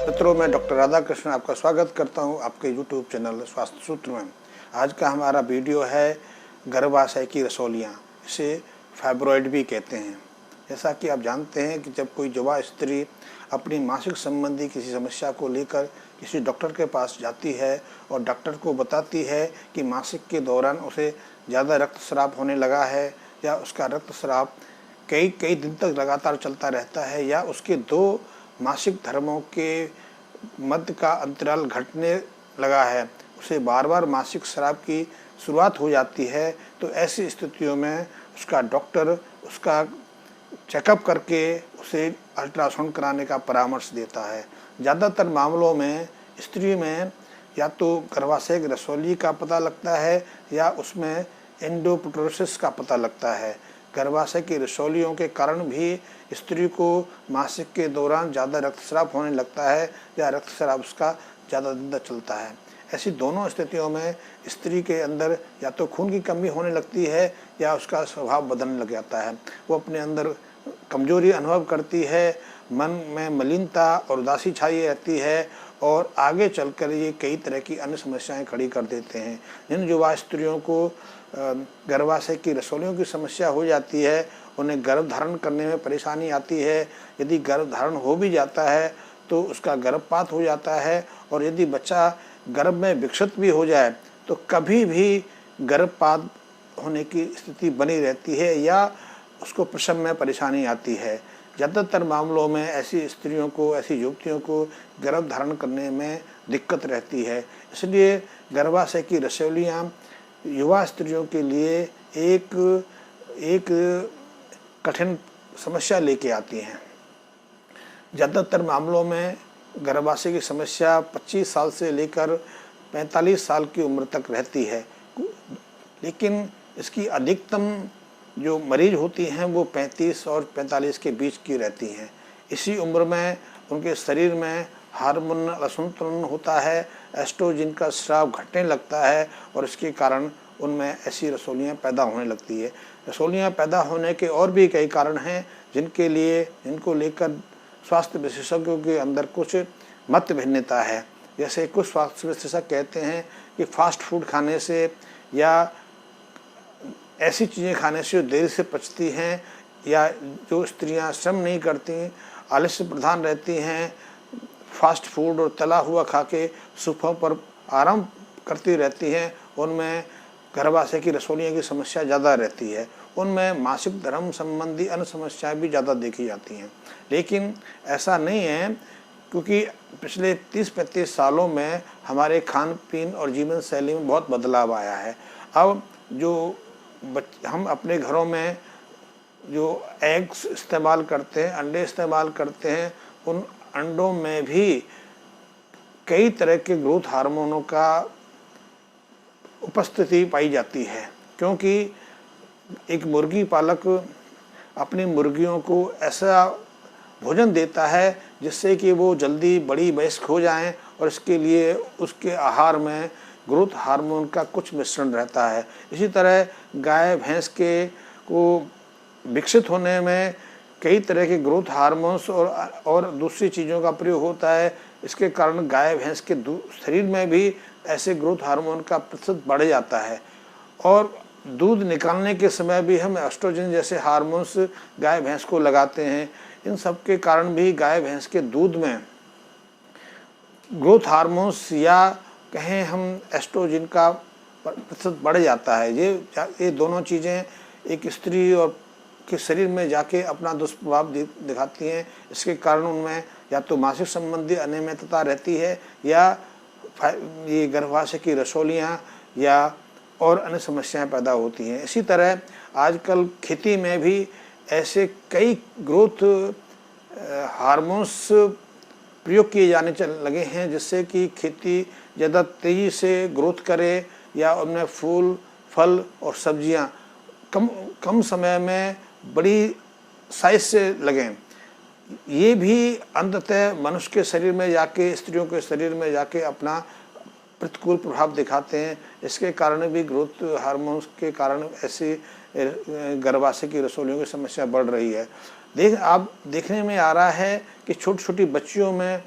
मित्रों, मैं डॉक्टर राधाकृष्ण आपका स्वागत करता हूं आपके YouTube चैनल स्वास्थ्य सूत्र में। आज का हमारा वीडियो है गर्भाशय की रसौलियाँ, इसे फाइब्रॉइड भी कहते हैं। जैसा कि आप जानते हैं कि जब कोई युवा स्त्री अपनी मासिक संबंधी किसी समस्या को लेकर किसी डॉक्टर के पास जाती है और डॉक्टर को बताती है कि मासिक के दौरान उसे ज़्यादा रक्तस्राव होने लगा है या उसका रक्तस्राव कई दिन तक लगातार चलता रहता है या उसके 2 मासिक धर्मों के मध्य का अंतराल घटने लगा है, उसे बार बार मासिक स्राव की शुरुआत हो जाती है, तो ऐसी स्थितियों में उसका डॉक्टर उसका चेकअप करके उसे अल्ट्रासाउंड कराने का परामर्श देता है। ज़्यादातर मामलों में स्त्री में या तो गर्भाशय की रसौली का पता लगता है या उसमें एंडोमेट्रियोसिस का पता लगता है। गर्भाशय की रसौलियों के कारण भी स्त्री को मासिक के दौरान ज़्यादा रक्तस्राव होने लगता है या रक्तस्राव उसका ज़्यादा दिन तक चलता है। ऐसी दोनों स्थितियों में स्त्री के अंदर या तो खून की कमी होने लगती है या उसका स्वभाव बदलने लग जाता है। वो अपने अंदर कमजोरी अनुभव करती है, मन में मलिनता और उदासी छाई रहती है और आगे चलकर ये कई तरह की अन्य समस्याएं खड़ी कर देते हैं। जिन युवा स्त्रियों को गर्भाशय की रसौलियों की समस्या हो जाती है, उन्हें गर्भ धारण करने में परेशानी आती है। यदि गर्भ धारण हो भी जाता है तो उसका गर्भपात हो जाता है और यदि बच्चा गर्भ में विकसित भी हो जाए तो कभी भी गर्भपात होने की स्थिति बनी रहती है या उसको प्रसव में परेशानी आती है। ज़्यादातर मामलों में ऐसी स्त्रियों को, ऐसी युवतियों को गर्भ धारण करने में दिक्कत रहती है। इसलिए गर्भाशय की रसौलियाँ युवा स्त्रियों के लिए एक कठिन समस्या लेके आती हैं। ज़्यादातर मामलों में गर्भाशय की समस्या 25 साल से लेकर 45 साल की उम्र तक रहती है, लेकिन इसकी अधिकतम जो मरीज होती हैं वो 35 और 45 के बीच की रहती हैं। इसी उम्र में उनके शरीर में हार्मोनल असंतुलन होता है, एस्ट्रोजन का स्राव घटने लगता है और इसके कारण उनमें ऐसी रसौलियाँ पैदा होने लगती है। रसौलियाँ पैदा होने के और भी कई कारण हैं जिनको लेकर स्वास्थ्य विशेषज्ञों के अंदर कुछ मत भिन्नता है। जैसे कुछ स्वास्थ्य विशेषज्ञ कहते हैं कि फास्ट फूड खाने से या ऐसी चीज़ें खाने से जो देर से पचती हैं या जो स्त्रियां श्रम नहीं करती, आलस्य प्रधान रहती हैं, फास्ट फूड और तला हुआ खा के सोफों पर आराम करती रहती हैं, उनमें गर्भाशय की रसौलियों की समस्या ज़्यादा रहती है। उनमें मासिक धर्म संबंधी अन्य समस्याएं भी ज़्यादा देखी जाती हैं। लेकिन ऐसा नहीं है, क्योंकि पिछले 30-35 सालों में हमारे खान पीन और जीवन शैली में बहुत बदलाव आया है। अब जो हम अपने घरों में जो एग्स इस्तेमाल करते हैं, अंडे इस्तेमाल करते हैं, उन अंडों में भी कई तरह के ग्रोथ हार्मोनों का उपस्थिति पाई जाती है, क्योंकि एक मुर्गी पालक अपनी मुर्गियों को ऐसा भोजन देता है जिससे कि वो जल्दी बड़ी वयस्क हो जाएं और इसके लिए उसके आहार में ग्रोथ हार्मोन का कुछ मिश्रण रहता है। इसी तरह गाय भैंस के को विकसित होने में कई तरह के ग्रोथ हार्मोन्स और दूसरी चीज़ों का प्रयोग होता है। इसके कारण गाय भैंस के शरीर में भी ऐसे ग्रोथ हार्मोन का प्रतिशत बढ़ जाता है और दूध निकालने के समय भी हम एस्ट्रोजन जैसे हार्मोन्स गाय भैंस को लगाते हैं। इन सब के कारण भी गाय भैंस के दूध में ग्रोथ हार्मोन्स या कहें हम एस्ट्रोजन का प्रतिशत बढ़ जाता है। ये दोनों चीज़ें एक स्त्री और के शरीर में जाके अपना दुष्प्रभाव दिखाती हैं। इसके कारण उनमें या तो मासिक संबंधी अनियमितता रहती है या ये गर्भाशय की रसौलियाँ या और अन्य समस्याएं पैदा होती हैं। इसी तरह आजकल खेती में भी ऐसे कई ग्रोथ हार्मोन्स प्रयोग किए जाने लगे हैं जिससे कि खेती ज़्यादा तेज़ी से ग्रोथ करे या उनमें फूल, फल और सब्जियां कम समय में बड़ी साइज से लगें। ये भी अंततः मनुष्य के शरीर में जाके, स्त्रियों के शरीर में जाके अपना प्रतिकूल प्रभाव दिखाते हैं। इसके कारण भी ग्रोथ हार्मोन्स के कारण ऐसी गर्भाशय की रसौलियों की समस्या बढ़ रही है। आप देखने में आ रहा है कि छोटी छोटी बच्चियों में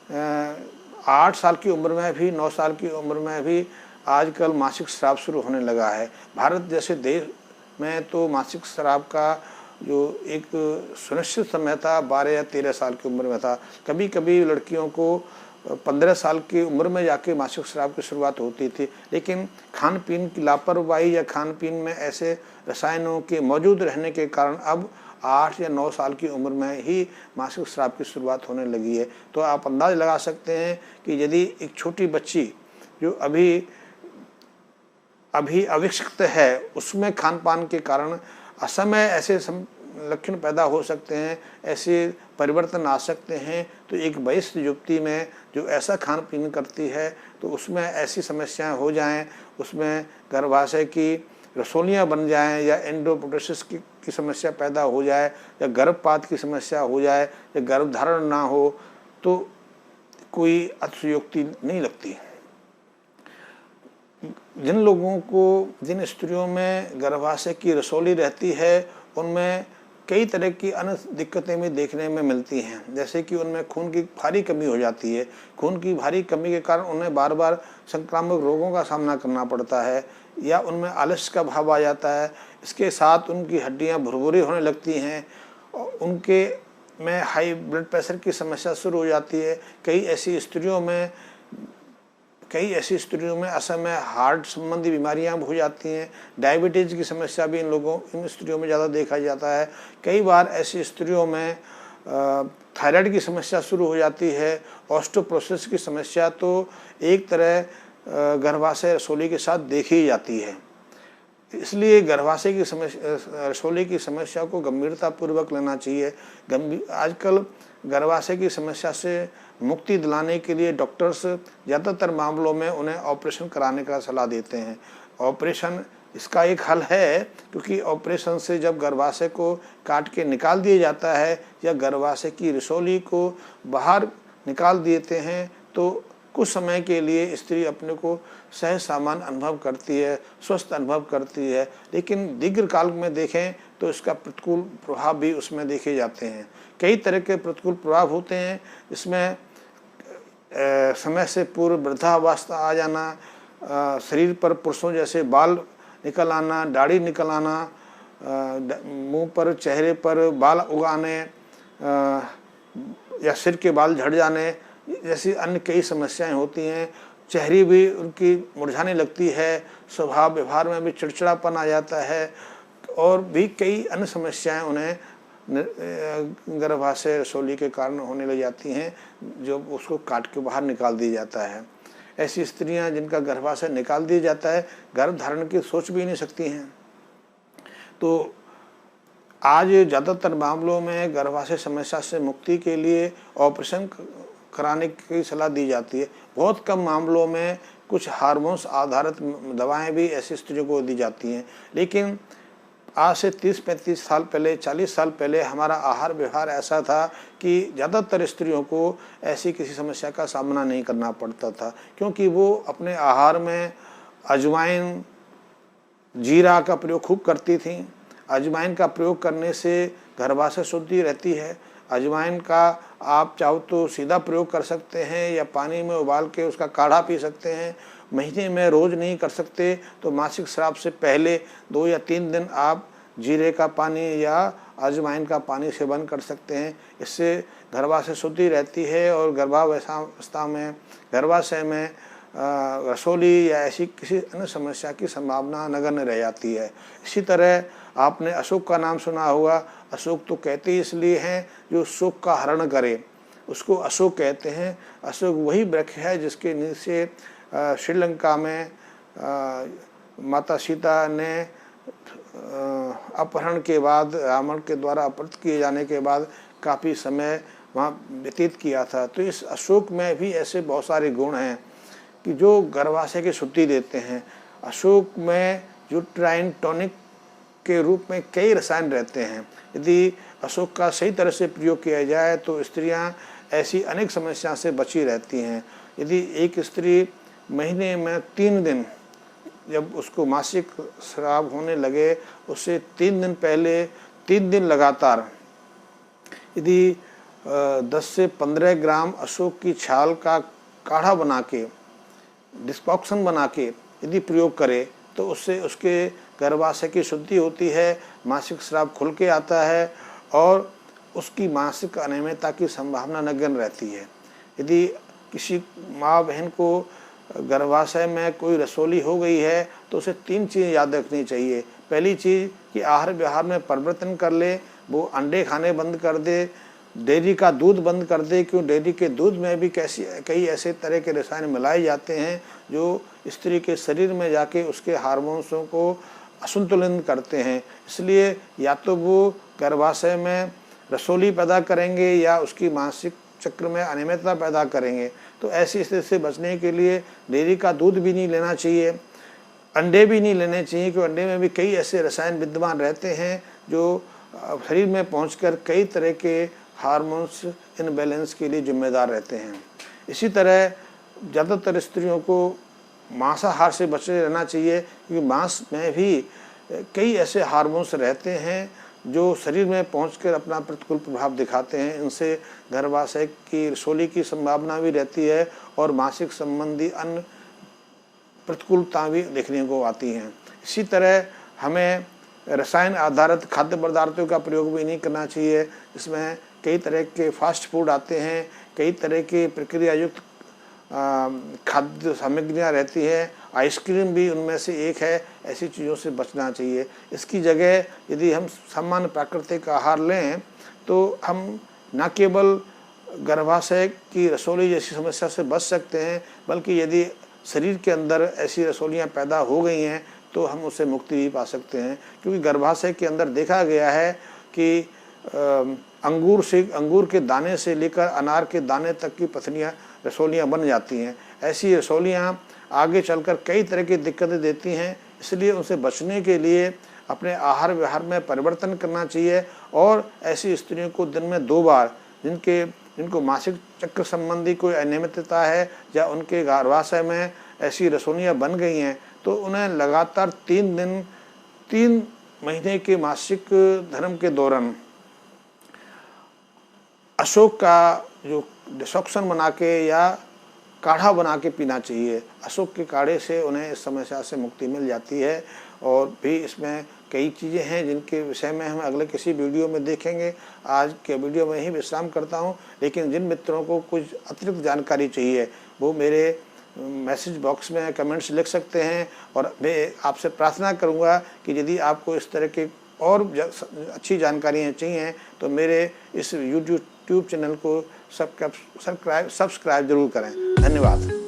8 साल की उम्र में भी, 9 साल की उम्र में भी आजकल मासिक स्राव शुरू होने लगा है। भारत जैसे देश में तो मासिक स्राव का जो एक सुनिश्चित समय था 12 या 13 साल की उम्र में था। कभी कभी लड़कियों को 15 साल की उम्र में जाके मासिक स्राव की शुरुआत होती थी, लेकिन खान पीन की लापरवाही या खान पीन में ऐसे रसायनों के मौजूद रहने के कारण अब 8 या 9 साल की उम्र में ही मासिक स्राव की शुरुआत होने लगी है। तो आप अंदाज लगा सकते हैं कि यदि एक छोटी बच्ची जो अभी अविकसित है, उसमें खान पान के कारण असमय ऐसे लक्षण पैदा हो सकते हैं, ऐसे परिवर्तन आ सकते हैं। तो एक वयस्क युवती में जो ऐसा खान पीन करती है तो उसमें ऐसी समस्याएं हो जाएं, उसमें गर्भाशय की रसोलियां बन जाएं या एंडोमेट्रियोसिस की समस्या पैदा हो जाए या गर्भपात की समस्या हो जाए या गर्भधारण ना हो, तो कोई अतिशयोक्ति नहीं लगती। जिन लोगों को, जिन स्त्रियों में गर्भाशय की रसोली रहती है, उनमें कई तरह की अन्य दिक्कतें भी देखने में मिलती हैं, जैसे कि उनमें खून की भारी कमी हो जाती है। खून की भारी कमी के कारण उन्हें बार बार संक्रामक रोगों का सामना करना पड़ता है या उनमें आलस्य का भाव आ जाता है। इसके साथ उनकी हड्डियां भुरभुरी होने लगती हैं और उनके में हाई ब्लड प्रेशर की समस्या शुरू हो जाती है। कई ऐसी स्त्रियों में असमय हार्ट संबंधी बीमारियां हो जाती हैं। डायबिटीज़ की समस्या भी इन स्त्रियों में ज़्यादा देखा जाता है। कई बार ऐसी स्त्रियों में थायराइड की समस्या शुरू हो जाती है। ऑस्टियोपोरोसिस की समस्या तो एक तरह गर्भाशय रसोली के साथ देखी जाती है। इसलिए गर्भाशय की समस्या, रसोली की समस्या को गंभीरतापूर्वक लेना चाहिए। आजकल गर्भाशय की समस्या से मुक्ति दिलाने के लिए डॉक्टर्स ज़्यादातर मामलों में उन्हें ऑपरेशन कराने का सलाह देते हैं। ऑपरेशन इसका एक हल है, क्योंकि ऑपरेशन से जब गर्भाशय को काट के निकाल दिया जाता है या गर्भाशय की रसोली को बाहर निकाल देते हैं तो कुछ समय के लिए स्त्री अपने को सहज सामान्य अनुभव करती है, स्वस्थ अनुभव करती है। लेकिन दीर्घकाल में देखें तो इसका प्रतिकूल प्रभाव भी उसमें देखे जाते हैं। कई तरह के प्रतिकूल प्रभाव होते हैं, इसमें समय से पूर्व वृद्धावस्था आ जाना, शरीर पर पुरुषों जैसे बाल निकल आना, दाढ़ी निकल आना, मुंह पर, चेहरे पर बाल उगाने या सिर के बाल झड़ जाने जैसी अन्य कई समस्याएं होती हैं। चेहरे भी उनकी मुरझाने लगती है, स्वभाव व्यवहार में भी चिड़चिड़ापन आ जाता है और भी कई अन्य समस्याएं उन्हें गर्भाशय रसोली के कारण होने लग जाती हैं, जो उसको काट के बाहर निकाल दिया जाता है। ऐसी स्त्रियां जिनका गर्भाशय निकाल दिया जाता है, गर्भ धारण की सोच भी नहीं सकती हैं। तो आज ज़्यादातर मामलों में गर्भाशय समस्या से मुक्ति के लिए ऑपरेशन कराने की सलाह दी जाती है। बहुत कम मामलों में कुछ हार्मोन्स आधारित दवाएं भी ऐसी स्त्रियों को दी जाती हैं। लेकिन आज से 30-35 साल पहले, 40 साल पहले हमारा आहार व्यवहार ऐसा था कि ज़्यादातर स्त्रियों को ऐसी किसी समस्या का सामना नहीं करना पड़ता था, क्योंकि वो अपने आहार में अजवाइन, जीरा का प्रयोग खूब करती थीं। अजवाइन का प्रयोग करने से गर्भाशय शुद्धि रहती है। अजवाइन का आप चाहो तो सीधा प्रयोग कर सकते हैं या पानी में उबाल के उसका काढ़ा पी सकते हैं। महीने में रोज़ नहीं कर सकते तो मासिक स्राव से पहले 2 या 3 दिन आप जीरे का पानी या अजवाइन का पानी सेवन कर सकते हैं। इससे गर्भाशय शुद्धि रहती है और गर्भावस्था में, गर्भाशय में रसोली या ऐसी किसी अन्य समस्या की संभावना नगण्य रह जाती है। इसी तरह आपने अशोक का नाम सुना होगा। अशोक तो कहते इसलिए हैं जो शोक का हरण करे, उसको अशोक कहते हैं। अशोक वही वृक्ष है जिसके नीचे श्रीलंका में माता सीता ने अपहरण के बाद, रावण के द्वारा अपहृत किए जाने के बाद काफ़ी समय वहाँ व्यतीत किया था। तो इस अशोक में भी ऐसे बहुत सारे गुण हैं कि जो गर्भाशय की शुद्धि देते हैं। अशोक में यूट्राइन टॉनिक के रूप में कई रसायन रहते हैं। यदि अशोक का सही तरह से प्रयोग किया जाए तो स्त्रियां ऐसी अनेक समस्या से बची रहती हैं। यदि एक स्त्री महीने में 3 दिन, जब उसको मासिक स्राव होने लगे उससे 3 दिन पहले 3 दिन लगातार यदि 10 से 15 ग्राम अशोक की छाल का काढ़ा बना के, डिस्कॉक्शन बना के यदि प्रयोग करे तो उससे उसके गर्भाशय की शुद्धि होती है, मासिक स्राव खुल के आता है और उसकी मासिक अनियमितता की संभावना नगण्य रहती है। यदि किसी माँ बहन को गर्भाशय में कोई रसौली हो गई है तो उसे 3 चीज़ याद रखनी चाहिए। पहली चीज़ कि आहार व्यवहार में परिवर्तन कर ले, वो अंडे खाने बंद कर दे, डेयरी का दूध बंद कर दे, क्यों डेयरी के दूध में भी कई ऐसे तरह के रसायन मिलाए जाते हैं जो स्त्री के शरीर में जाके उसके हार्मोन्सों को असंतुलित करते हैं। इसलिए या तो वो गर्भाशय में रसौली पैदा करेंगे या उसकी मासिक चक्र में अनियमितता पैदा करेंगे। तो ऐसी स्थिति से बचने के लिए डेयरी का दूध भी नहीं लेना चाहिए, अंडे भी नहीं लेने चाहिए, क्योंकि अंडे में भी कई ऐसे रसायन विद्यमान रहते हैं जो शरीर में पहुंचकर कई तरह के हार्मोन्स इनबैलेंस के लिए जिम्मेदार रहते हैं। इसी तरह ज़्यादातर स्त्रियों को मांसाहार से बचे रहना चाहिए, क्योंकि मांस में भी कई ऐसे हार्मोन्स रहते हैं जो शरीर में पहुंचकर अपना प्रतिकूल प्रभाव दिखाते हैं। इनसे गर्भाशय की रसौली की संभावना भी रहती है और मासिक संबंधी अन्य प्रतिकूलता भी देखने को आती हैं। इसी तरह हमें रसायन आधारित खाद्य पदार्थों का प्रयोग भी नहीं करना चाहिए। इसमें कई तरह के फास्ट फूड आते हैं, कई तरह के प्रक्रिया युक्त खाद्य सामग्रियाँ रहती है, आइसक्रीम भी उनमें से एक है। ऐसी चीज़ों से बचना चाहिए। इसकी जगह यदि हम सामान्य प्राकृतिक आहार लें तो हम न केवल गर्भाशय की रसौली जैसी समस्या से बच सकते हैं, बल्कि यदि शरीर के अंदर ऐसी रसौलियाँ पैदा हो गई हैं तो हम उससे मुक्ति भी पा सकते हैं। क्योंकि गर्भाशय के अंदर देखा गया है कि अंगूर के दाने से लेकर अनार के दाने तक की पथनियाँ रसौलियाँ बन जाती हैं। ऐसी रसौलियाँ आगे चलकर कई तरह की दिक्कतें देती हैं। इसलिए उनसे बचने के लिए अपने आहार व्यवहार में परिवर्तन करना चाहिए और ऐसी स्त्रियों को दिन में 2 बार जिनको मासिक चक्र संबंधी कोई अनियमितता है या उनके गर्भाशय में ऐसी रसौलियाँ बन गई हैं तो उन्हें लगातार 3 महीने के मासिक धर्म के दौरान अशोक का जो डिसॉक्शन बना के या काढ़ा बना के पीना चाहिए। अशोक के काढ़े से उन्हें इस समस्या से मुक्ति मिल जाती है। और भी इसमें कई चीज़ें हैं जिनके विषय में हम अगले किसी वीडियो में देखेंगे। आज के वीडियो में ही विश्राम करता हूं, लेकिन जिन मित्रों को कुछ अतिरिक्त जानकारी चाहिए वो मेरे मैसेज बॉक्स में कमेंट्स लिख सकते हैं। और मैं आपसे प्रार्थना करूंगा कि यदि आपको इस तरह के और अच्छी जानकारियाँ चाहिए तो मेरे इस यूट्यूब चैनल को सब्सक्राइब जरूर करें। धन्यवाद।